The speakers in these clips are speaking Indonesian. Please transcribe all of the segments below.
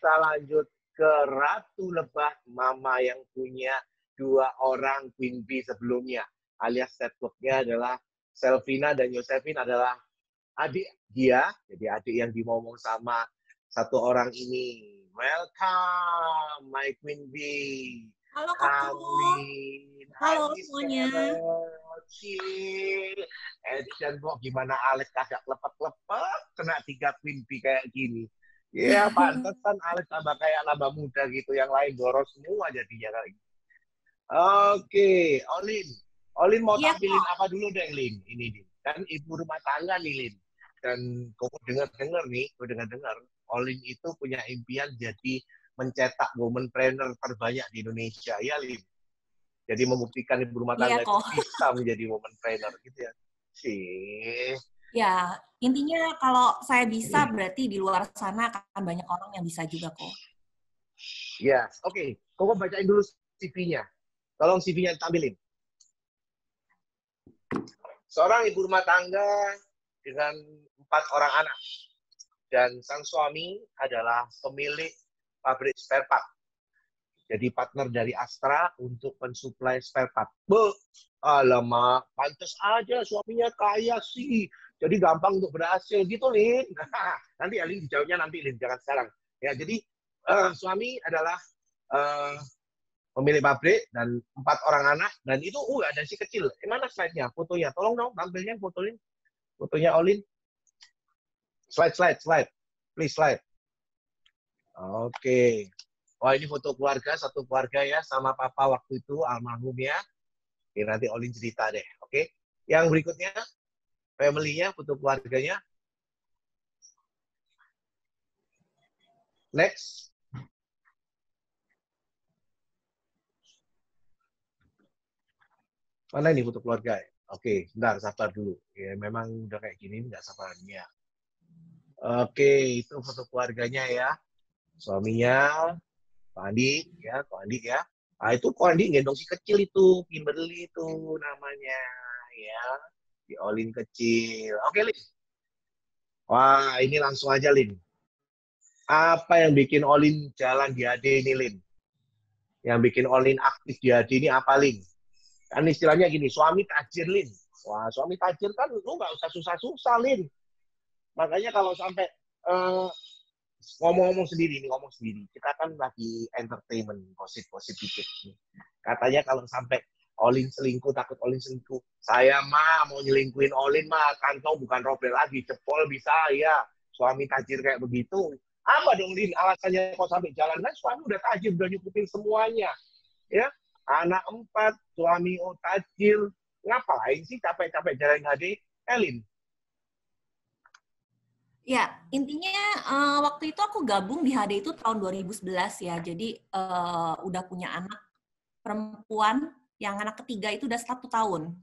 kita lanjut ke Ratu Lebah, mama yang punya 2 orang Queen Bee sebelumnya. Alias setbooknya adalah Selvina dan Yosefin adalah adik dia. Jadi adik yang dimomong sama satu orang ini. Welcome, my Queen Bee. Halo Kak. Halo semuanya. Dan kok gimana Alex agak lepet-lepet kena 3 Queen Bee kayak gini. Ya, pantesan Alex tambah kayak laba muda gitu. Yang lain boros semua jadinya kali. Oke, Olin mau tampilin apa dulu deh, Lin? Ini nih. Kan ibu rumah tangga nih, Lin. Dan kok dengar nih, Olin itu punya impian jadi mencetak womanpreneur terbanyak di Indonesia. Ya, Lin. Jadi membuktikan ibu rumah tangga itu bisa menjadi womanpreneur gitu ya. Sih. Ya, intinya kalau saya bisa berarti di luar sana akan banyak orang yang bisa juga kok. Ya, oke. Kok bacain dulu CV-nya. Tolong CV-nya tampilin. Seorang ibu rumah tangga dengan 4 orang anak. Dan sang suami adalah pemilik pabrik spare part. Jadi partner dari Astra untuk mensuplai spare part. Alamak, pantas aja suaminya kaya sih. Jadi gampang untuk berhasil gitu, Lin. Nanti ya, Lin, dijawabnya nanti, Lin. Jangan sekarang. Ya, jadi suami adalah pemilik pabrik dan 4 orang anak. Dan itu ada si kecil. Mana slide-nya? Fotonya. Tolong dong, tampilnya fotonya. Fotonya Olin. Slide. Please slide. Oke. Wah, ini foto keluarga, satu keluarga ya, sama papa waktu itu, almarhum ya. Oke, nanti Olin cerita deh, oke? Yang berikutnya, family-nya, foto keluarganya. Next. Mana ini foto keluarga? Oke, bentar, sabar dulu. Ya, memang udah kayak gini, nggak sabarnya. Oke, itu foto keluarganya ya. Suaminya, Pak Andi ya. Nah, itu Pak Andi gendong si kecil itu, Kimberly itu namanya ya. Si Olin kecil. Oke, Lin. Wah, ini langsung aja, Lin. Apa yang bikin Olin jalan di AD ini, Lin? Yang bikin Olin aktif di AD ini apa, Lin? Kan istilahnya gini, suami tajir, Lin. Wah, suami tajir kan lu nggak usah susah-susah, Lin. Makanya kalau sampai ngomong sendiri. Kita kan lagi entertainment, gosip dikit. Katanya kalau sampai Olin selingkuh, takut Olin selingkuh. Saya mah mau nyelingkuhin Olin mah, kantong bukan robel lagi, jempol bisa ya. Suami tajir kayak begitu. Apa dong, Lin, alasannya kok sampai jalan? Kan suami udah tajir, udah nyukupin semuanya. Ya, anak 4, suami tajir. Ngapain sih capek-capek jalan HD? Lin. Ya, intinya waktu itu aku gabung di HD itu tahun 2011 ya. Jadi udah punya anak perempuan, yang anak ketiga itu udah 1 tahun.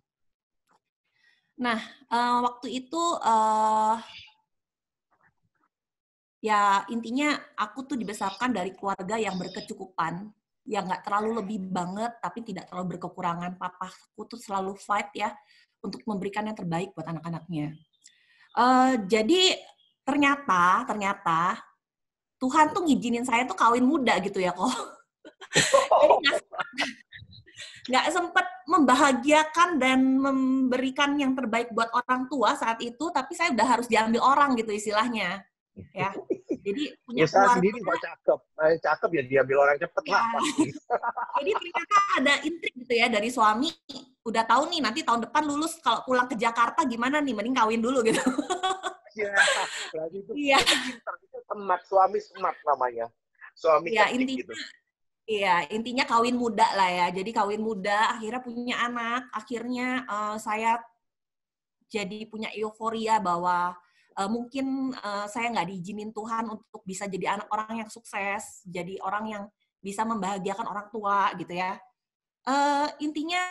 Nah, waktu itu ya intinya aku tuh dibesarkan dari keluarga yang berkecukupan, yang nggak terlalu lebih banget, tapi tidak terlalu berkekurangan. Papaku tuh selalu fight ya untuk memberikan yang terbaik buat anak-anaknya. Jadi ternyata Tuhan tuh ngizinin saya tuh kawin muda gitu ya kok. Jadi nggak sempat membahagiakan dan memberikan yang terbaik buat orang tua saat itu, tapi saya udah harus diambil orang gitu istilahnya. Ya. Jadi punya keluarga sendiri kok cakep ya diambil orang cepet lah pasti. Jadi ternyata ada intrik gitu ya dari suami, udah tahu nih nanti tahun depan lulus kalau pulang ke Jakarta gimana nih, mending kawin dulu gitu. Iya, berarti itu pintar, itu suami smart namanya. Suami ya, cerdik gitu. Iya, intinya kawin muda lah ya. Jadi kawin muda, akhirnya punya anak, akhirnya saya jadi punya euforia bahwa mungkin saya nggak diizinin Tuhan untuk bisa jadi anak orang yang sukses, jadi orang yang bisa membahagiakan orang tua gitu ya. Intinya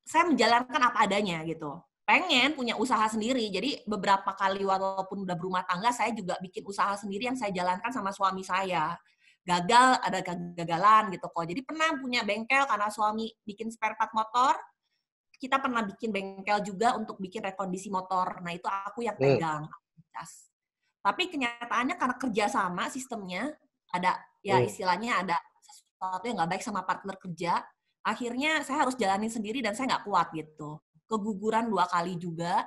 saya menjalankan apa adanya gitu. Pengen punya usaha sendiri, jadi beberapa kali walaupun udah berumah tangga, saya juga bikin usaha sendiri yang saya jalankan sama suami saya. Gagal, ada kegagalan gitu kok. Jadi pernah punya bengkel karena suami bikin spare part motor, kita pernah bikin bengkel juga untuk bikin rekondisi motor. Nah, itu aku yang pegang. Tapi kenyataannya karena kerjasama sistemnya, ada ya istilahnya ada sesuatu yang nggak baik sama partner kerja. Akhirnya saya harus jalanin sendiri dan saya nggak kuat gitu. Keguguran 2 kali juga.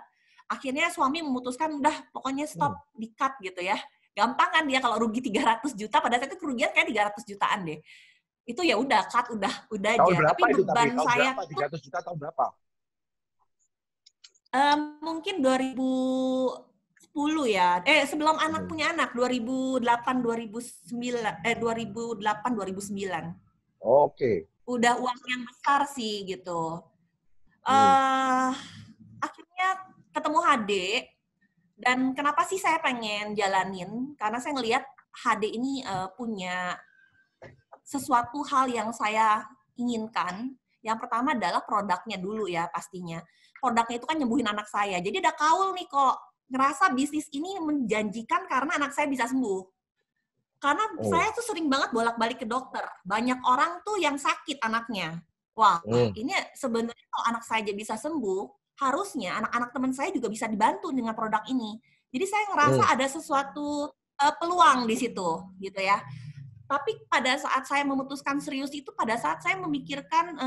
Akhirnya suami memutuskan udah pokoknya stop, di-cut gitu ya. Gampang kan dia kalau rugi 300 juta, pada saat itu kerugian kayak 300 jutaan deh. Itu ya udah cut, udah Tahun aja. berapa Tapi itu tapi? beban Tahun saya berapa? 300 juta tahun berapa? mungkin 2010 ya. Sebelum anak punya anak 2008 2009. Oke. Udah uang yang besar sih gitu. Akhirnya ketemu HD dan kenapa sih saya pengen jalanin? Karena saya ngelihat HD ini punya sesuatu hal yang saya inginkan. Yang pertama adalah produknya dulu ya pastinya. Produknya itu kan nyembuhin anak saya. Jadi ada kaul nih kok, ngerasa bisnis ini menjanjikan karena anak saya bisa sembuh. Karena saya tuh sering banget bolak-balik ke dokter. Banyak orang tuh yang sakit anaknya. Wah, ini sebenarnya kalau anak saya aja bisa sembuh, harusnya anak-anak teman saya juga bisa dibantu dengan produk ini. Jadi saya ngerasa ada sesuatu peluang di situ, gitu ya. Tapi pada saat saya memutuskan serius itu, pada saat saya memikirkan,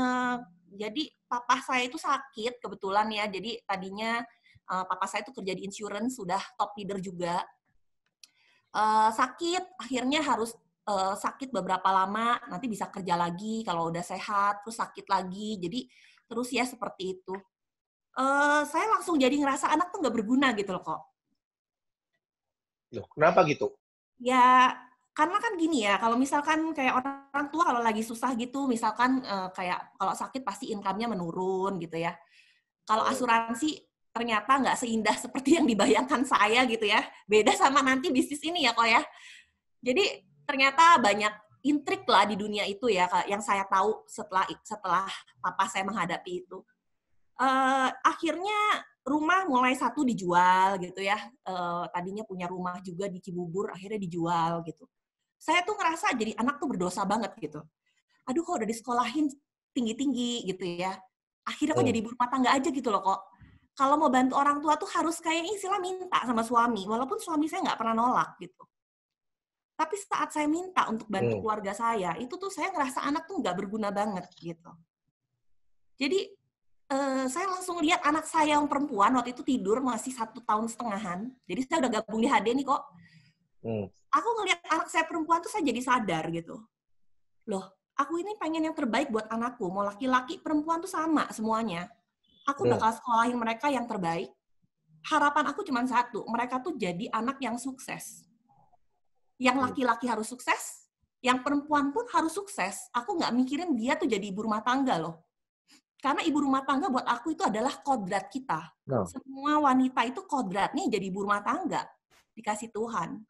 jadi papa saya itu sakit kebetulan ya. Jadi tadinya papa saya itu kerja di insurance, sudah top leader juga. Sakit, akhirnya harus sakit beberapa lama, nanti bisa kerja lagi kalau udah sehat, terus sakit lagi. Jadi terus ya seperti itu. Saya langsung jadi ngerasa anak tuh nggak berguna gitu loh kok. Loh, kenapa gitu? Ya, karena kan gini ya, kalau misalkan kayak orang tua kalau lagi susah gitu, misalkan kayak kalau sakit pasti income-nya menurun gitu ya. Kalau asuransi ternyata nggak seindah seperti yang dibayangkan saya gitu ya. Beda sama nanti bisnis ini ya kok ya. Jadi ternyata banyak intrik lah di dunia itu ya, yang saya tahu setelah papa saya menghadapi itu. Akhirnya rumah mulai satu dijual gitu ya. Tadinya punya rumah juga di Cibubur, akhirnya dijual gitu. Saya tuh ngerasa jadi anak tuh berdosa banget gitu. Aduh kok udah disekolahin tinggi-tinggi gitu ya. Akhirnya kok jadi ibu rumah tangga aja gitu loh kok. Kalau mau bantu orang tua tuh harus kayak istilah minta sama suami. Walaupun suami saya nggak pernah nolak gitu. Tapi saat saya minta untuk bantu keluarga saya, itu tuh saya ngerasa anak tuh nggak berguna banget gitu. Jadi saya langsung lihat anak saya yang perempuan waktu itu tidur masih 1,5 tahun. Jadi saya udah gabung di HD nih kok. Aku ngelihat anak saya perempuan tuh saya jadi sadar gitu. Loh, aku ini pengen yang terbaik buat anakku. Mau laki-laki, perempuan tuh sama semuanya. Aku bakal sekolahin mereka yang terbaik. Harapan aku cuma satu, mereka tuh jadi anak yang sukses. Yang laki-laki harus sukses, yang perempuan pun harus sukses. Aku nggak mikirin dia tuh jadi ibu rumah tangga loh. Karena ibu rumah tangga buat aku itu adalah kodrat kita. Semua wanita itu kodratnya jadi ibu rumah tangga. Dikasih Tuhan.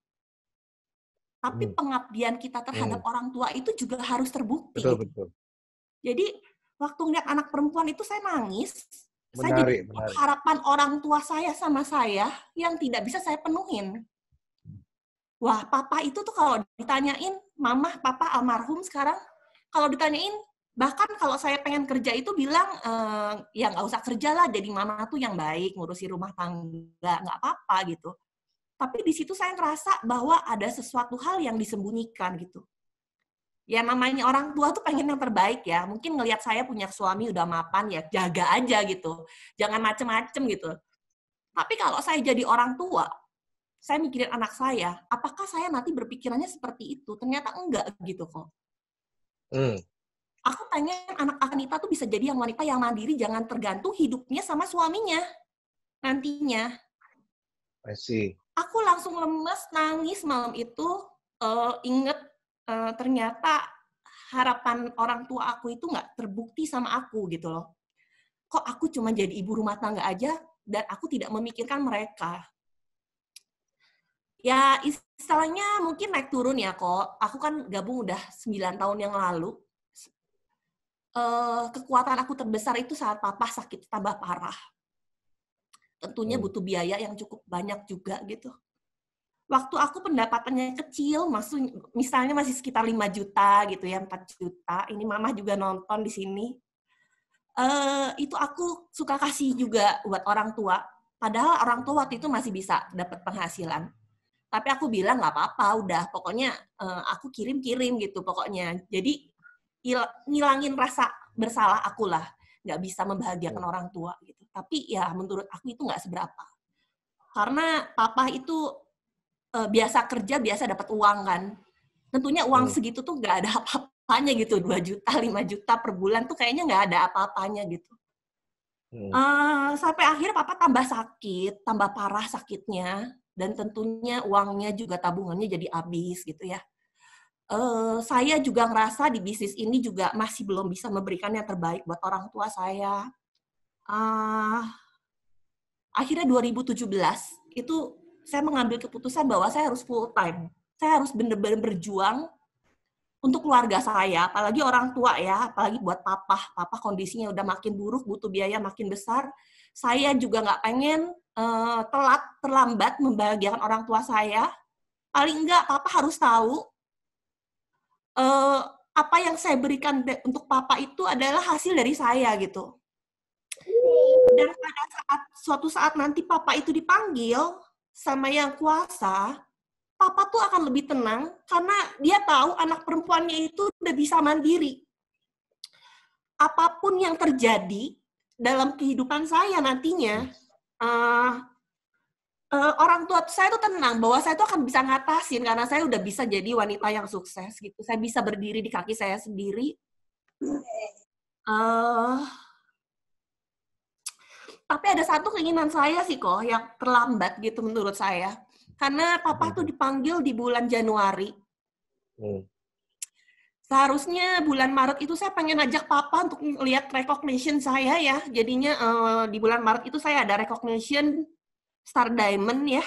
Tapi pengabdian kita terhadap orang tua itu juga harus terbukti. Betul, gitu. betul. Jadi, waktu ngeliat anak perempuan itu saya nangis. Saya Menarik, jadi menarik. harapan orang tua saya sama saya yang tidak bisa saya penuhin. Wah, papa itu tuh kalau ditanyain, mama, papa almarhum sekarang, kalau ditanyain, bahkan kalau saya pengen kerja itu bilang, ya nggak usah kerja lah, jadi mama tuh yang baik, ngurusi rumah tangga, nggak apa-apa gitu. Tapi di situ saya ngerasa bahwa ada sesuatu hal yang disembunyikan gitu. Ya namanya orang tua tuh pengen yang terbaik ya. Mungkin ngelihat saya punya suami udah mapan ya jaga aja gitu. Jangan macem-macem gitu. Tapi kalau saya jadi orang tua, saya mikirin anak saya, apakah saya nanti berpikirannya seperti itu? Ternyata enggak gitu kok. Aku pengen anak Anita tuh bisa jadi yang wanita yang mandiri, jangan tergantung hidupnya sama suaminya nantinya. I see. Aku langsung lemes, nangis malam itu, inget ternyata harapan orang tua aku itu nggak terbukti sama aku gitu loh. Kok aku cuma jadi ibu rumah tangga aja dan aku tidak memikirkan mereka. Ya istilahnya mungkin naik turun ya kok. Aku kan gabung udah 9 tahun yang lalu. Kekuatan aku terbesar itu saat papa sakit tambah parah. Tentunya butuh biaya yang cukup banyak juga gitu. Waktu aku pendapatannya kecil, misalnya masih sekitar 5 juta gitu ya, 4 juta. Ini mama juga nonton di sini. Itu aku suka kasih juga buat orang tua. Padahal orang tua waktu itu masih bisa dapat penghasilan. Tapi aku bilang nggak apa-apa, udah pokoknya aku kirim-kirim gitu pokoknya. Jadi ngilangin rasa bersalah aku lah, nggak bisa membahagiakan orang tua gitu. Tapi ya menurut aku itu nggak seberapa. Karena papa itu biasa kerja, biasa dapat uang kan. Tentunya uang segitu tuh nggak ada apa-apanya gitu, 2 juta, 5 juta per bulan tuh kayaknya nggak ada apa-apanya gitu. Sampai akhirnya papa tambah sakit, tambah parah sakitnya, dan tentunya uangnya juga tabungannya jadi habis gitu ya. Saya juga ngerasa di bisnis ini juga masih belum bisa memberikan yang terbaik buat orang tua saya. Akhirnya 2017 itu saya mengambil keputusan bahwa saya harus full time. Saya harus benar-benar berjuang untuk keluarga saya, apalagi orang tua ya, apalagi buat papa. Papa kondisinya udah makin buruk, butuh biaya makin besar. Saya juga nggak pengen terlambat membahagiakan orang tua saya. Paling nggak papa harus tahu apa yang saya berikan untuk papa itu adalah hasil dari saya gitu. Dan pada suatu saat nanti papa itu dipanggil sama yang kuasa, papa tuh akan lebih tenang karena dia tahu anak perempuannya itu udah bisa mandiri. Apapun yang terjadi dalam kehidupan saya nantinya, orang tua saya tuh tenang bahwa saya tuh akan bisa ngatasin karena saya udah bisa jadi wanita yang sukses gitu. Saya bisa berdiri di kaki saya sendiri. Tapi ada satu keinginan saya sih kok yang terlambat gitu menurut saya. Karena papa tuh dipanggil di bulan Januari. Seharusnya bulan Maret itu saya pengen ajak papa untuk lihat recognition saya ya. Jadinya di bulan Maret itu saya ada recognition Star Diamond ya.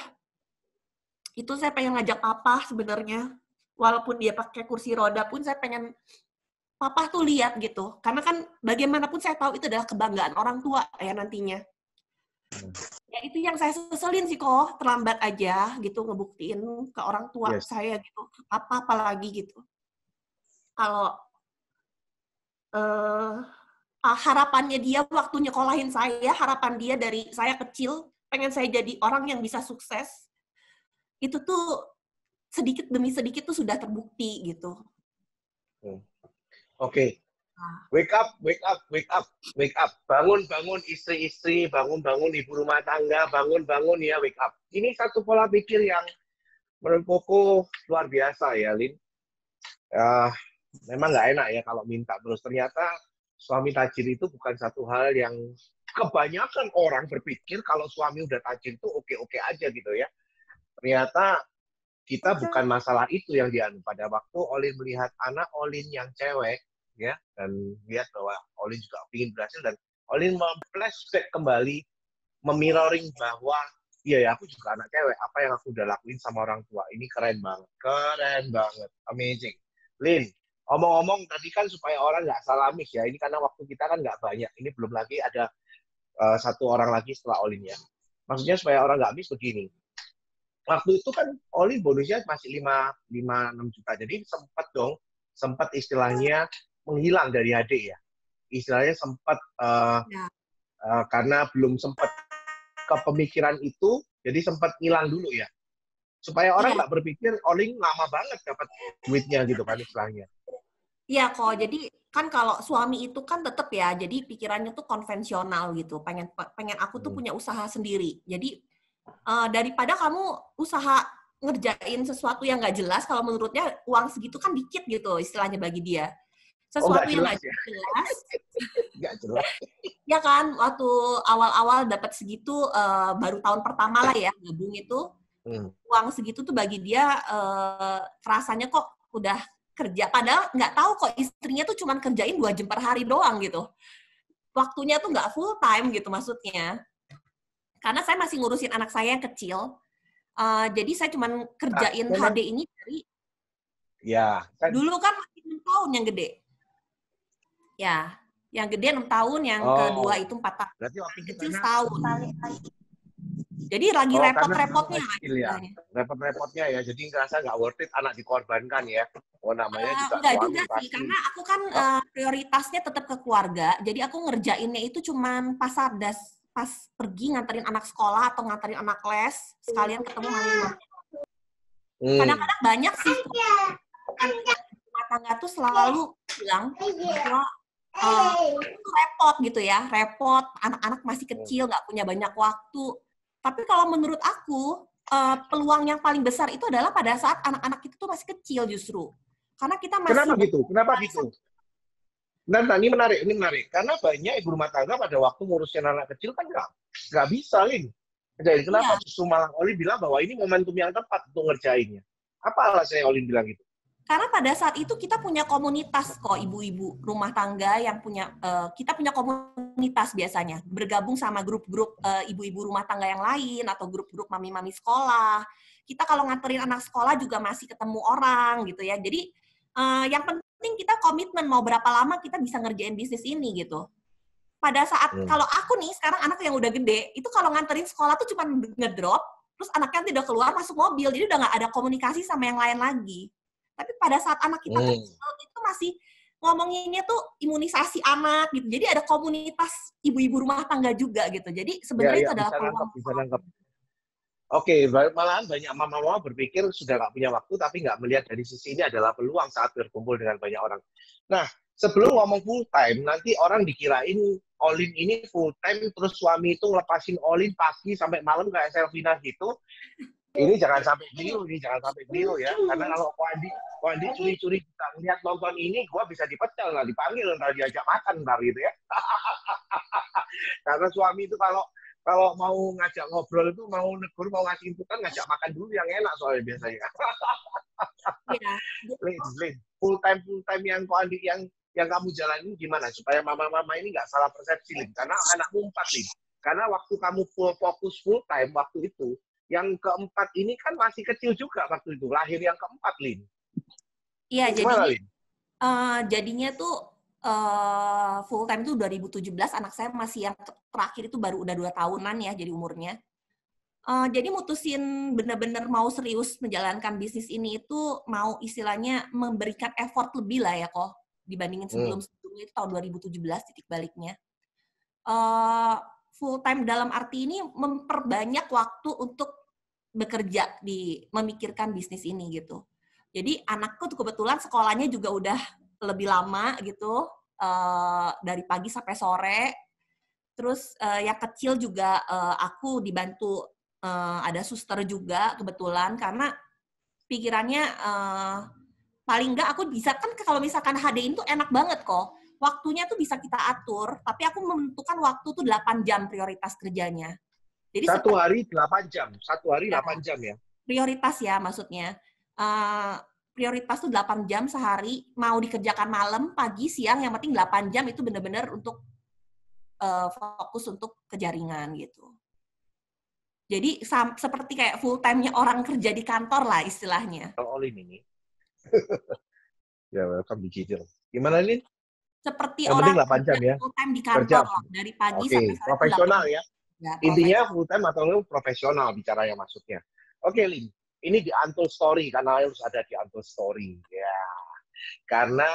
Itu saya pengen ngajak papa sebenarnya. Walaupun dia pakai kursi roda pun saya pengen papa tuh lihat gitu. Karena kan bagaimanapun saya tahu itu adalah kebanggaan orang tua ya nantinya. Ya itu yang saya seselin sih kok, terlambat aja gitu ngebuktiin ke orang tua saya gitu. Apa lagi gitu. Kalau harapannya dia waktu nyekolahin saya, harapan dia dari saya kecil, pengen saya jadi orang yang bisa sukses, itu tuh sedikit demi sedikit tuh sudah terbukti gitu. Oke. Wake up, wake up, wake up, wake up. Bangun, bangun istri-istri, bangun, bangun ibu rumah tangga, bangun, bangun ya, wake up. Ini satu pola pikir yang menurut Koko luar biasa ya, Lin. Memang nggak enak ya kalau minta terus. Ternyata suami tajir itu bukan satu hal yang kebanyakan orang berpikir kalau suami udah tajir itu oke-oke aja gitu ya. Ternyata kita bukan masalah itu yang dianu. Pada waktu Olin melihat anak Olin yang cewek, ya, dan lihat bahwa Olin juga ingin berhasil, dan Olin flashback kembali, memirroring bahwa iya ya, aku juga anak cewek, apa yang aku udah lakuin sama orang tua, ini keren banget, amazing. Lin, omong-omong tadi kan supaya orang nggak salah miss ya, ini karena waktu kita kan nggak banyak, ini belum lagi ada satu orang lagi setelah Olin ya. Maksudnya supaya orang nggak miss begini, waktu itu kan Olin bonusnya masih 5-6 juta, jadi sempat istilahnya menghilang dari HD ya. Istilahnya sempat karena belum sempat kepemikiran itu, jadi sempat hilang dulu ya. Supaya orang nggak berpikir Olin lama banget dapat duitnya gitu kan istilahnya. Iya kok, jadi kan kalau suami itu kan tetap ya, jadi pikirannya tuh konvensional gitu. Pengen aku tuh punya usaha sendiri. Jadi daripada kamu usaha ngerjain sesuatu yang nggak jelas, kalau menurutnya uang segitu kan dikit gitu istilahnya bagi dia. Sesuatu yang nggak jelas. Nggak jelas. Ya kan, waktu awal-awal dapat segitu, baru tahun pertama lah ya, gabung itu, uang segitu tuh bagi dia rasanya kok udah kerja. Padahal nggak tahu kok istrinya tuh cuma kerjain 2 jam per hari doang gitu. Waktunya tuh nggak full time gitu maksudnya. Karena saya masih ngurusin anak saya yang kecil, jadi saya cuma kerjain HD ini dari dulu kan masih 6 tahun yang gede. Ya, yang gede 6 tahun, yang kedua itu 4 tahun. Berarti waktu kecil setahun. Jadi lagi repot-repotnya. Ya. Repot-repotnya ya, jadi ngerasa nggak worth it anak dikorbankan ya. Namanya juga enggak juga sih, karena aku kan prioritasnya tetap ke keluarga. Jadi aku ngerjainnya itu cuman pas sardas, pas pergi nganterin anak sekolah atau nganterin anak les, sekalian ketemu sama Kadang-kadang banyak sih rumah tangga tuh selalu bilang bahwa itu repot gitu ya, repot, anak-anak masih kecil, nggak punya banyak waktu. Tapi kalau menurut aku, peluang yang paling besar itu adalah pada saat anak-anak itu tuh masih kecil justru. Karena kita masih... Kenapa gitu? Nah, ini menarik. Karena banyak ibu rumah tangga pada waktu ngurusin anak kecil kan nggak bisa, Lin. Jadi kenapa justru malah Olin bilang bahwa ini momentum yang tepat untuk ngerjainnya? Apa alasannya Olin bilang gitu? Karena pada saat itu kita punya komunitas kok, ibu-ibu rumah tangga yang punya, kita punya komunitas biasanya, bergabung sama grup-grup ibu-ibu rumah tangga yang lain, atau grup-grup mami-mami sekolah. Kita kalau nganterin anak sekolah juga masih ketemu orang gitu ya. Jadi yang penting kita komitmen mau berapa lama kita bisa ngerjain bisnis ini gitu. Pada saat, kalau aku nih sekarang anak yang udah gede, itu kalau nganterin sekolah tuh cuma ngedrop, terus anaknya tidak keluar masuk mobil, jadi udah nggak ada komunikasi sama yang lain lagi. Tapi pada saat anak kita kecil itu masih ngomonginnya tuh imunisasi anak gitu. Jadi ada komunitas ibu-ibu rumah tangga juga gitu. Jadi sebenarnya itu adalah peluang. Bisa nangkep. Oke, malahan banyak mama-mama berpikir sudah nggak punya waktu, tapi nggak melihat dari sisi ini adalah peluang saat berkumpul dengan banyak orang. Nah, sebelum ngomong full time, nanti orang dikirain Olin ini full time, terus suami itu ngelepasin Olin pagi sampai malam kayak Selvina gitu. Ini jangan sampai keliru ya. Karena kalau Ko Andi curi-curi kita lihat nonton ini, gue bisa dipecal, nggak dipanggil, ntar diajak makan, ntar gitu ya. Karena suami itu kalau mau ngajak ngobrol itu, mau negur, mau ngasih inputan, ngajak makan dulu yang enak soalnya biasanya. Iya. Lin, full time yang Ko Andi yang kamu jalanin gimana supaya mama-mama ini nggak salah persepsi, Lin? Karena anakmu 4, Lin. Karena waktu kamu fokus full time waktu itu, yang keempat ini kan masih kecil juga waktu itu, lahir yang keempat, Lin. Iya, jadinya tuh full time itu 2017, anak saya masih yang terakhir itu baru udah 2 tahunan ya, jadi umurnya. Jadi mutusin benar-benar mau serius menjalankan bisnis ini itu mau istilahnya memberikan effort lebih lah ya kok, dibandingin sebelum-sebelumnya itu tahun 2017 titik baliknya. Full time dalam arti ini memperbanyak waktu untuk bekerja memikirkan bisnis ini gitu. Jadi anakku tuh kebetulan sekolahnya juga udah lebih lama gitu, dari pagi sampai sore. Terus yang kecil juga aku dibantu, ada suster juga kebetulan, karena pikirannya paling nggak aku bisa, kan kalau misalkan HDI itu enak banget kok. Waktunya tuh bisa kita atur, tapi aku menentukan waktu tuh 8 jam prioritas kerjanya. Jadi Satu hari 8 jam ya? Prioritas ya maksudnya. Prioritas tuh 8 jam sehari, mau dikerjakan malam, pagi, siang, yang penting 8 jam itu benar-benar untuk fokus untuk kejaringan gitu. Jadi seperti kayak full time-nya orang kerja di kantor lah istilahnya. Olin ini. Ya, welcome digital. Gimana, Lin? Seperti yang orang 8 jam ya? full time di kantor loh, dari pagi sampai sore. Profesional ya? Intinya full time atau profesional bicaranya maksudnya. Oke, Lin. Ini di Untold Story, karena harus ada di Untold Story. Ya. Karena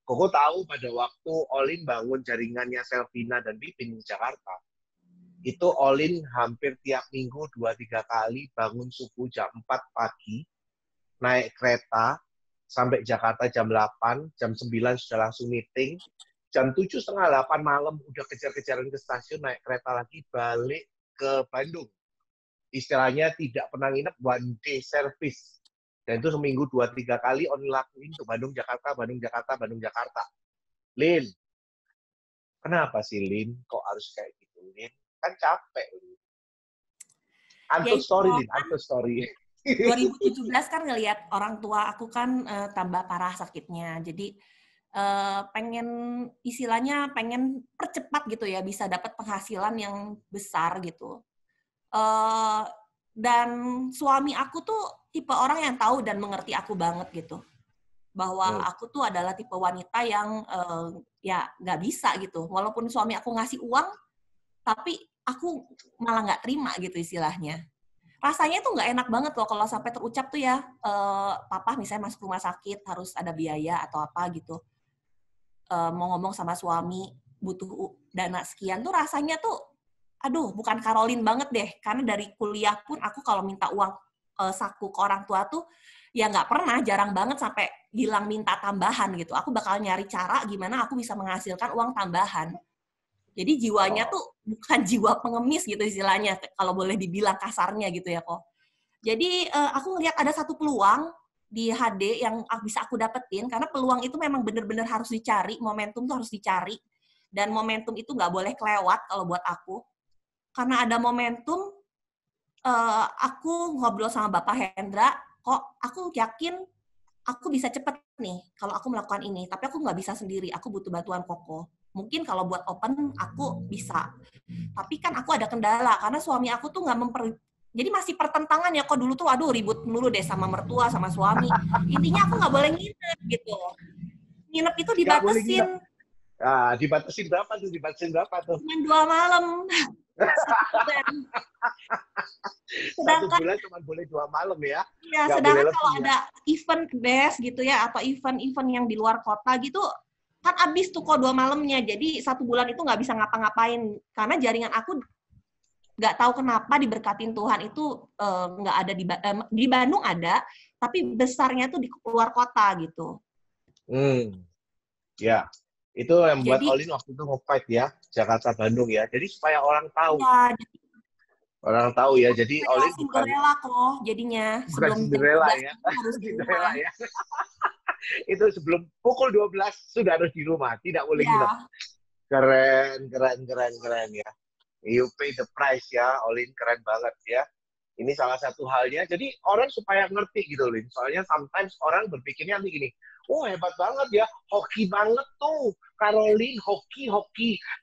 Koko tahu pada waktu Olin bangun jaringannya Selvina dan Pipin di Jakarta, itu Olin hampir tiap minggu 2-3 kali bangun subuh jam 4 pagi, naik kereta, sampai Jakarta jam 8, jam 9 sudah langsung meeting, jam 7, setengah 8 malam udah kejar-kejaran ke stasiun, naik kereta lagi, balik ke Bandung. Istilahnya tidak pernah nginep, one day service. Dan itu seminggu 2-3 kali Olin lakuin untuk Bandung, Jakarta, Bandung, Jakarta, Bandung, Jakarta. Lin, kenapa sih Lin kok harus kayak gitu, Lin? Kan capek, Lin. Untold Story, Lin, Untold Story. 2017 kan ngelihat orang tua aku kan tambah parah sakitnya. Jadi pengen percepat gitu ya, bisa dapat penghasilan yang besar gitu. Dan suami aku tuh tipe orang yang tahu dan mengerti aku banget gitu. Bahwa aku tuh adalah tipe wanita yang ya nggak bisa gitu. Walaupun suami aku ngasih uang, tapi aku malah nggak terima gitu istilahnya. Rasanya tuh nggak enak banget loh kalau sampai terucap tuh ya, papa misalnya masuk rumah sakit harus ada biaya atau apa gitu. Mau ngomong sama suami butuh dana sekian tuh rasanya tuh, aduh bukan Caroline banget deh. Karena dari kuliah pun aku kalau minta uang saku ke orang tua tuh ya nggak pernah, jarang banget sampai bilang minta tambahan gitu. Aku bakal nyari cara gimana aku bisa menghasilkan uang tambahan. Jadi jiwanya tuh bukan jiwa pengemis gitu istilahnya, kalau boleh dibilang kasarnya gitu ya kok. Jadi aku ngelihat ada satu peluang di HD yang bisa aku dapetin, karena peluang itu memang benar-benar harus dicari, momentum tuh harus dicari, dan momentum itu nggak boleh kelewat kalau buat aku. Karena ada momentum, aku ngobrol sama Bapak Hendra, kok aku yakin aku bisa cepet nih kalau aku melakukan ini, tapi aku nggak bisa sendiri, aku butuh bantuan Koko. Mungkin kalau buat open aku bisa, tapi kan aku ada kendala karena suami aku tuh nggak jadi masih pertentangan ya kok dulu tuh, aduh ribut mulu deh sama mertua sama suami. Intinya aku nggak boleh nginep gitu. Nginep itu Nggak boleh nginep. dibatesin. Nah, dibatasin berapa tuh? Dibatasin berapa tuh? Cuma 2 malam. Satu Sedangkan bulan cuma boleh 2 malam ya. ya, Nggak boleh sedangkan kalau lebih ya. ada event best gitu ya, atau event-event yang di luar kota gitu, kan abis tuh kok 2 malamnya. Jadi 1 bulan itu nggak bisa ngapa-ngapain. Karena jaringan aku nggak tahu kenapa diberkatin Tuhan itu nggak ada di Bandung ada, tapi besarnya tuh di luar kota gitu. Ya, itu yang buat Jadi Olin waktu itu nge-fight ya, Jakarta Bandung ya. Jadi supaya orang tahu, ya, ya. Jadi kayak Olin Cinderella kok jadinya, bukan sebelum jam Cinderella 12 ya, itu harus di Cinderella rumah. ya. Itu sebelum pukul 12 sudah harus di rumah, tidak boleh nginep. Ya, Keren ya. You pay the price ya, Olin, keren banget ya. Ini salah satu halnya. Jadi orang supaya ngerti gitu, Lin. Soalnya sometimes orang berpikirnya nanti gini, oh hebat banget ya, hoki banget tuh. Caroline, hoki.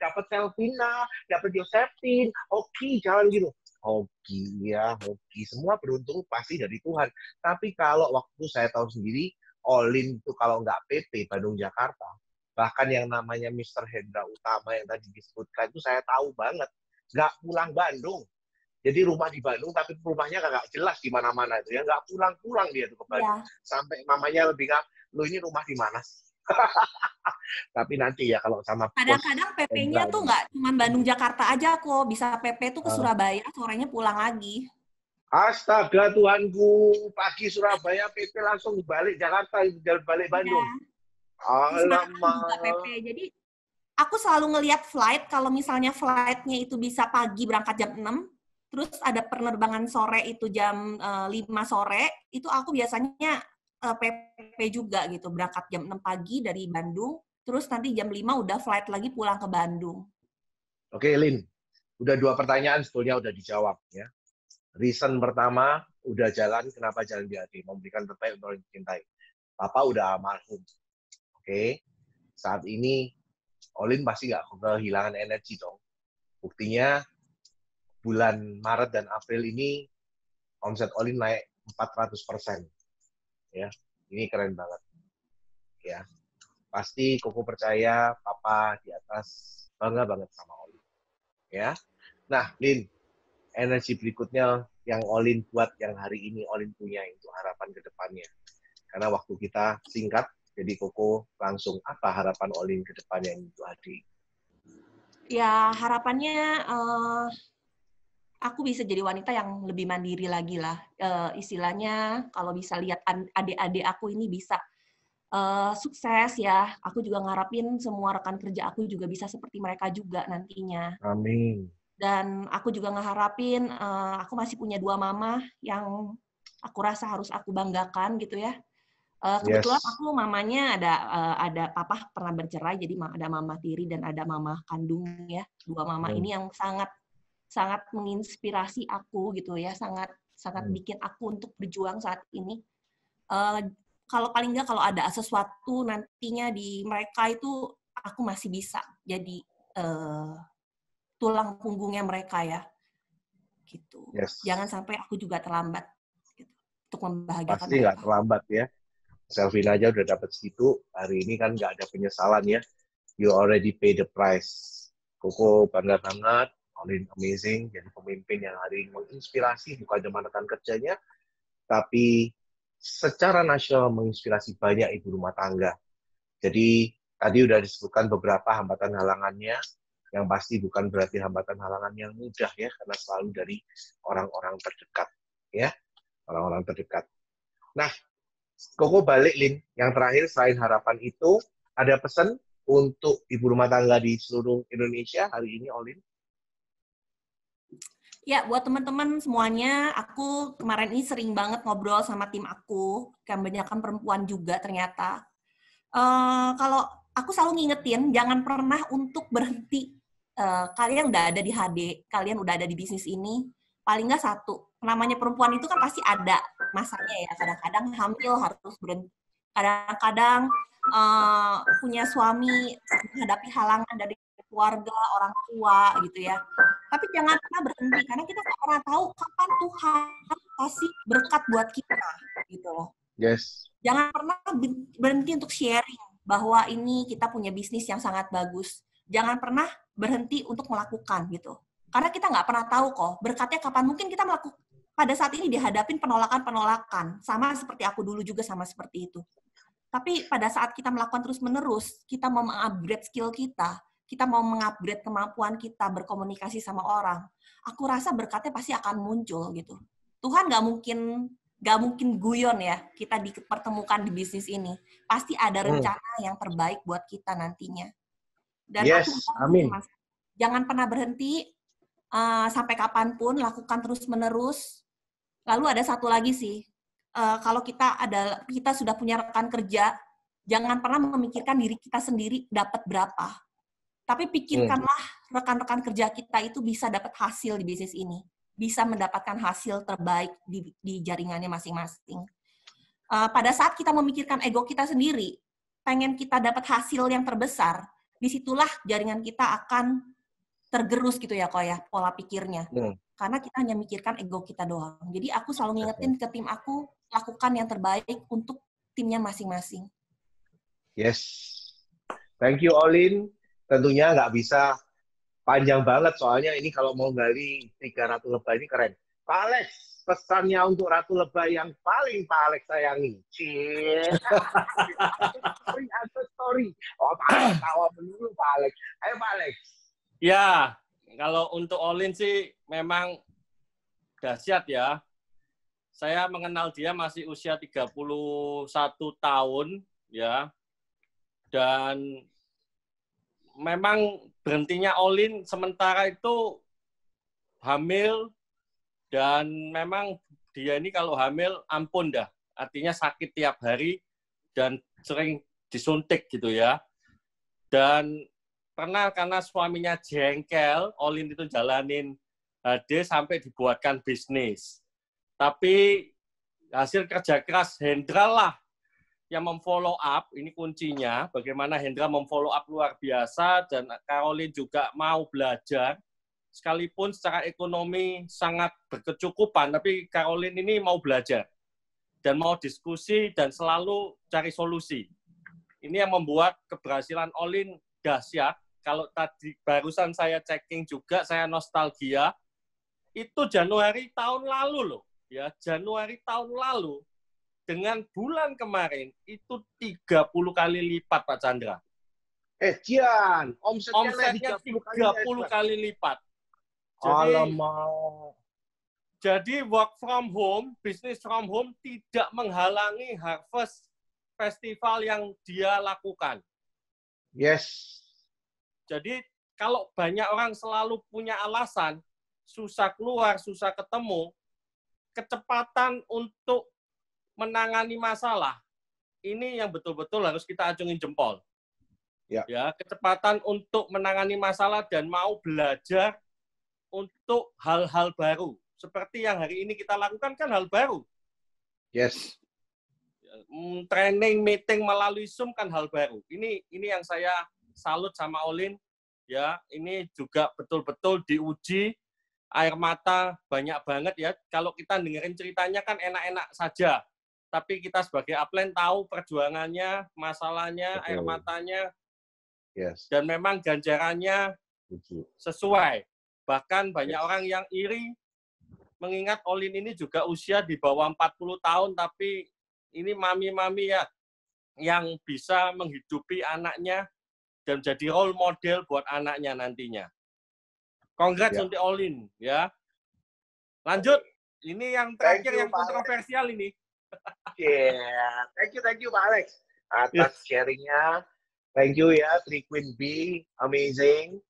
Dapat Selvina, dapat Josephine, hoki, jalan gitu. Hoki ya, hoki. Semua beruntung pasti dari Tuhan. Tapi kalau waktu saya tahu sendiri, Olin itu kalau nggak PP, Bandung-Jakarta, bahkan yang namanya Mr. Hendra Utama yang tadi disebutkan itu saya tahu banget. Nggak pulang Bandung. Jadi rumah di Bandung, tapi rumahnya nggak jelas di mana-mana itu ya, nggak pulang-pulang dia tuh ke Bandung. ya. Sampai mamanya lebih nggak, lu ini rumah di mana sih? Tapi nanti ya kalau sama bos Kadang-kadang PP-nya Hendra tuh ini. nggak cuma Bandung Jakarta aja kok, bisa PP tuh ke Surabaya, sorenya pulang lagi. Astaga Tuhanku, pagi Surabaya PP langsung balik Jakarta, balik Iya. Bandung. Terus malam juga PP. Alamak. Jadi aku selalu ngelihat flight, kalau misalnya flight-nya itu bisa pagi berangkat jam 6, terus ada penerbangan sore itu jam 5 sore, itu aku biasanya PP juga gitu, berangkat jam 6 pagi dari Bandung, terus nanti jam 5 udah flight lagi pulang ke Bandung. Oke, Lin. Udah 2 pertanyaan sebetulnya udah dijawab ya. Reason pertama, udah jalan, kenapa jalan di hati? Memberikan terbaik untuk orang yang dicintai. Papa udah almarhum. Oke. Saat ini Olin pasti nggak kehilangan energi dong. Buktinya bulan Maret dan April ini omset Olin naik 400%. Ya, ini keren banget. Ya, pasti Koko percaya Papa di atas bangga banget sama Olin. Ya, nah Lin, energi berikutnya yang Olin buat yang hari ini Olin punya itu harapan ke depannya. Karena waktu kita singkat, jadi Koko langsung apa harapan Olin ke depannya itu Adi? Ya harapannya aku bisa jadi wanita yang lebih mandiri lagi lah. Istilahnya kalau bisa lihat adik-adik aku ini bisa sukses ya. Aku juga ngarapin semua rekan kerja aku juga bisa seperti mereka juga nantinya. Amin. Dan aku juga ngeharapin aku masih punya 2 mama yang aku rasa harus aku banggakan gitu ya. Kebetulan Yes. aku mamanya ada papa pernah bercerai, jadi ada mama tiri dan ada mama kandung ya. 2 mama ini yang sangat menginspirasi aku gitu ya, sangat bikin aku untuk berjuang saat ini. Kalau paling nggak kalau ada sesuatu nantinya di mereka itu aku masih bisa jadi tulang punggungnya mereka ya, gitu. Yes. Jangan sampai aku juga terlambat gitu, untuk membahagiakan Pasti nggak mereka. terlambat ya. Selvin aja udah dapat segitu, hari ini kan nggak ada penyesalan ya. You already pay the price. Koko bangga banget, Olin amazing, jadi pemimpin yang hari ini menginspirasi, bukan cuma rekan kerjanya, tapi secara nasional menginspirasi banyak ibu rumah tangga. Jadi tadi udah disebutkan beberapa hambatan halangannya, yang pasti bukan berarti hambatan halangan yang mudah ya, karena selalu dari orang-orang terdekat. Ya, orang-orang terdekat. Nah, Koko balik, Lin. Yang terakhir, selain harapan itu, ada pesan untuk ibu rumah tangga di seluruh Indonesia hari ini, Olin? Ya, buat teman-teman semuanya, aku kemarin ini sering banget ngobrol sama tim aku, kebanyakan perempuan juga ternyata. Kalau aku selalu ngingetin, jangan pernah untuk berhenti. Kalian udah ada di HD, kalian udah ada di bisnis ini, paling nggak satu. Namanya perempuan itu kan pasti ada masanya ya. Kadang-kadang hamil harus berhenti. Kadang-kadang punya suami menghadapi halangan dari keluarga, orang tua gitu ya. Tapi jangan pernah berhenti, karena kita nggak pernah tahu kapan Tuhan kasih berkat buat kita gitu loh. Yes. Jangan pernah berhenti untuk sharing bahwa ini kita punya bisnis yang sangat bagus. Jangan pernah berhenti untuk melakukan gitu. Karena kita nggak pernah tahu kok berkatnya kapan. Mungkin kita melakukan pada saat ini dihadapin penolakan-penolakan. Sama seperti aku dulu juga sama seperti itu. Tapi pada saat kita melakukan terus-menerus, kita mau mengupgrade skill kita mau mengupgrade kemampuan kita berkomunikasi sama orang, aku rasa berkatnya pasti akan muncul gitu. Tuhan nggak mungkin guyon ya kita dipertemukan di bisnis ini. Pasti ada rencana yang terbaik buat kita nantinya. Dan yes, amin. Jangan pernah berhenti sampai kapanpun, lakukan terus-menerus. Lalu ada satu lagi sih, kalau kita sudah punya rekan kerja, jangan pernah memikirkan diri kita sendiri dapat berapa. Tapi pikirkanlah rekan-rekan kerja kita itu bisa dapat hasil di bisnis ini. Bisa mendapatkan hasil terbaik di jaringannya masing-masing. Pada saat kita memikirkan ego kita sendiri, pengen kita dapat hasil yang terbesar, disitulah jaringan kita akan tergerus gitu ya, kok ya, pola pikirnya. Karena kita hanya mikirkan ego kita doang. Jadi aku selalu ngingetin ke tim aku, lakukan yang terbaik untuk timnya masing-masing. Yes. Thank you, Olin. Tentunya nggak bisa panjang banget, soalnya ini kalau mau gali 3 Ratu Lebah ini keren. Pak Alex, pesannya untuk Ratu Lebah yang paling Pak Alex sayangi. Story. Oh, Pak Alex, tawa dulu Pak Alex. Ayo Pak Alex. Ya, kalau untuk Olin sih memang dahsyat ya. Saya mengenal dia masih usia 31 tahun ya. Dan memang berhentinya Olin sementara itu hamil, dan memang dia ini kalau hamil ampun dah, artinya sakit tiap hari dan sering disuntik gitu ya. Dan pernah karena suaminya jengkel, Olin itu jalanin HD sampai dibuatkan bisnis. Tapi hasil kerja keras Hendra lah yang memfollow up, ini kuncinya, bagaimana Hendra memfollow up luar biasa, dan Caroline juga mau belajar, sekalipun secara ekonomi sangat berkecukupan, tapi Caroline ini mau belajar, dan mau diskusi, dan selalu cari solusi. Ini yang membuat keberhasilan Olin dahsyat. Kalau tadi barusan saya checking juga, saya nostalgia, itu Januari tahun lalu loh, ya, Januari tahun lalu, dengan bulan kemarin itu 30 kali lipat, Pak Chandra. Jian, omsetnya 30 kali lipat. Jadi work from home, business from home tidak menghalangi Harvest Festival yang dia lakukan. Yes. Jadi kalau banyak orang selalu punya alasan, susah keluar, susah ketemu, kecepatan untuk menangani masalah, ini yang betul-betul harus kita acungin jempol. Ya, kecepatan untuk menangani masalah dan mau belajar untuk hal-hal baru. Seperti yang hari ini kita lakukan kan hal baru. Yes. Training, meeting melalui Zoom kan hal baru. Ini yang saya salut sama Olin. Ya, ini juga betul-betul diuji. Air mata banyak banget ya. Kalau kita dengerin ceritanya kan enak-enak saja. Tapi kita sebagai upline tahu perjuangannya, masalahnya, air matanya, dan memang ganjarannya sesuai. Bahkan banyak orang yang iri, mengingat Olin ini juga usia di bawah 40 tahun, tapi ini mami-mami ya, yang bisa menghidupi anaknya dan jadi role model buat anaknya nantinya. Congrats untuk Olin, ya. Lanjut. Ini yang Thank terakhir you, yang Pak kontroversial ini. Yeah, thank you Pak Alex atas sharingnya. Thank you ya, Tri Queen B, amazing.